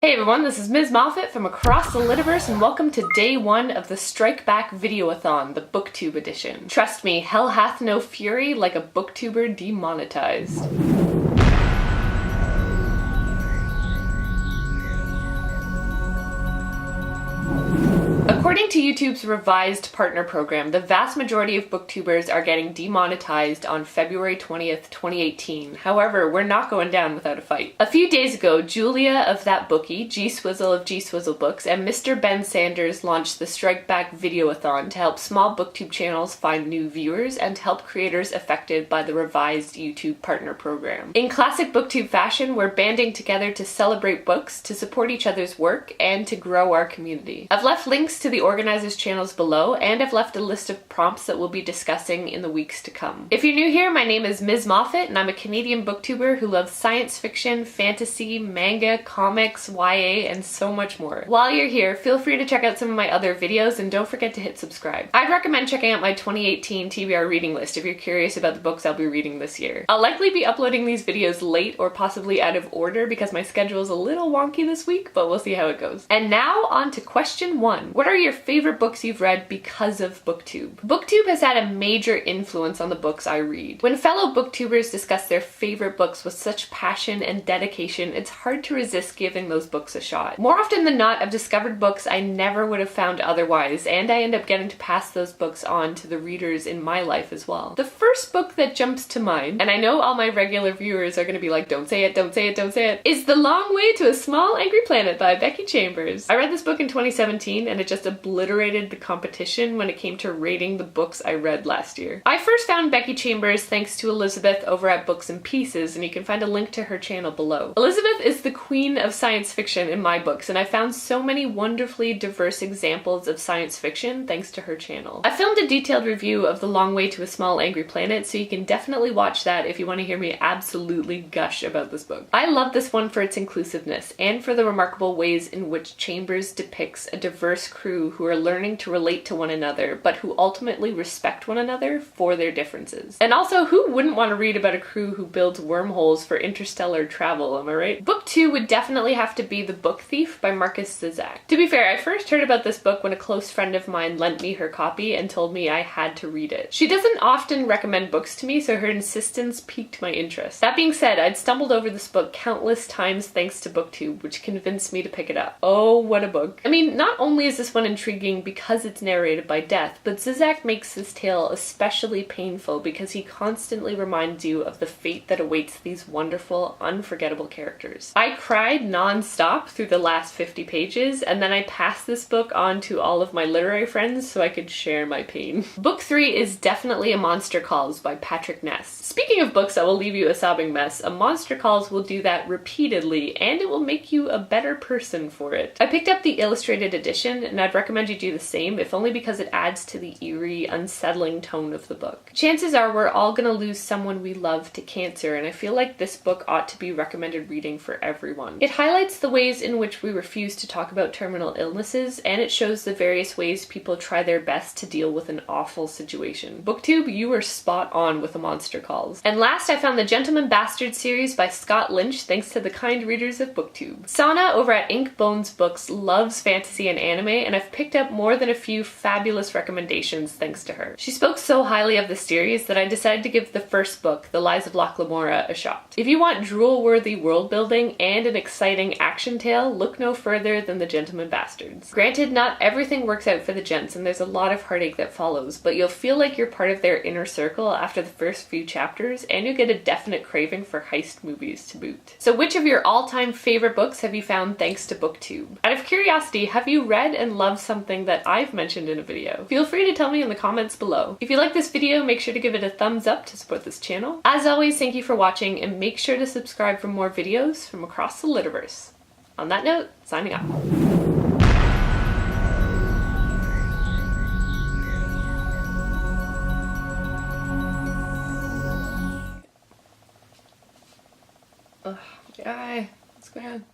Hey everyone, this is Ms. Moffat from across the Litiverse and welcome to day 1 of the StrikeBackVideoAthon, the BookTube edition. Trust me, hell hath no fury like a booktuber demonetized. According to YouTube's revised partner program, the vast majority of booktubers are getting demonetized on February 20th, 2018. However, we're not going down without a fight. A few days ago, Julia of That Bookie, G Swizzle of G Swizzle Books, and Mr. Ben Sanders launched the StrikeBackVideoAthon to help small booktube channels find new viewers and to help creators affected by the revised YouTube partner program. In classic booktube fashion, we're banding together to celebrate books, to support each other's work, and to grow our community. I've left links to the organizers' channels below, and I've left a list of prompts that we'll be discussing in the weeks to come. If you're new here, my name is Ms. Moffat, and I'm a Canadian booktuber who loves science fiction, fantasy, manga, comics, YA, and so much more. While you're here, feel free to check out some of my other videos, and don't forget to hit subscribe. I'd recommend checking out my 2018 TBR reading list if you're curious about the books I'll be reading this year. I'll likely be uploading these videos late or possibly out of order because my schedule is a little wonky this week, but we'll see how it goes. And now on to question 1. What are your favorite books you've read because of BookTube? BookTube has had a major influence on the books I read. When fellow booktubers discuss their favorite books with such passion and dedication, it's hard to resist giving those books a shot. More often than not, I've discovered books I never would have found otherwise, and I end up getting to pass those books on to the readers in my life as well. The first book that jumps to mind, and I know all my regular viewers are going to be like, don't say it, don't say it, don't say it, is The Long Way to a Small Angry Planet by Becky Chambers. I read this book in 2017 and it just obliterated the competition when it came to rating the books I read last year. I first found Becky Chambers thanks to Elizabeth over at Books and Pieces, and you can find a link to her channel below. Elizabeth is the queen of science fiction in my books, and I found so many wonderfully diverse examples of science fiction thanks to her channel. I filmed a detailed review of The Long Way to a Small Angry Planet, so you can definitely watch that if you want to hear me absolutely gush about this book. I love this one for its inclusiveness and for the remarkable ways in which Chambers depicts a diverse crew who are learning to relate to one another, but who ultimately respect one another for their differences. And also, who wouldn't want to read about a crew who builds wormholes for interstellar travel, am I right? Book 2 would definitely have to be The Book Thief by Marcus Zizek. To be fair, I first heard about this book when a close friend of mine lent me her copy and told me I had to read it. She doesn't often recommend books to me, so her insistence piqued my interest. That being said, I'd stumbled over this book countless times thanks to BookTube, which convinced me to pick it up. Oh, what a book. I mean, not only is this one intriguing because it's narrated by Death, but Zizek makes his tale especially painful because he constantly reminds you of the fate that awaits these wonderful, unforgettable characters. I cried non-stop through the last 50 pages, and then I passed this book on to all of my literary friends so I could share my pain. Book 3 is definitely A Monster Calls by Patrick Ness. Speaking of books that will leave you a sobbing mess, A Monster Calls will do that repeatedly, and it will make you a better person for it. I picked up the illustrated edition, and I'd recommend you do the same, if only because it adds to the eerie, unsettling tone of the book. Chances are we're all gonna lose someone we love to cancer, and I feel like this book ought to be recommended reading for everyone. It highlights the ways in which we refuse to talk about terminal illnesses, and it shows the various ways people try their best to deal with an awful situation. BookTube, you were spot on with A Monster Calls. And last, I found the Gentleman Bastard series by Scott Lynch thanks to the kind readers of BookTube. Sana over at Ink Bones Books loves fantasy and anime, and I've picked up more than a few fabulous recommendations thanks to her. She spoke so highly of the series that I decided to give the first book, The Lies of Locke Lamora, a shot. If you want drool-worthy world building and an exciting action tale, look no further than The Gentleman Bastards. Granted, not everything works out for the gents and there's a lot of heartache that follows, but you'll feel like you're part of their inner circle after the first few chapters, and you'll get a definite craving for heist movies to boot. So which of your all-time favorite books have you found thanks to BookTube? Out of curiosity, have you read and loved something that I've mentioned in a video? Feel free to tell me in the comments below. If you like this video, make sure to give it a thumbs up to support this channel. As always, thank you for watching, and make sure to subscribe for more videos from across the Litiverse. On that note, signing off. Ugh, guy, what's going on?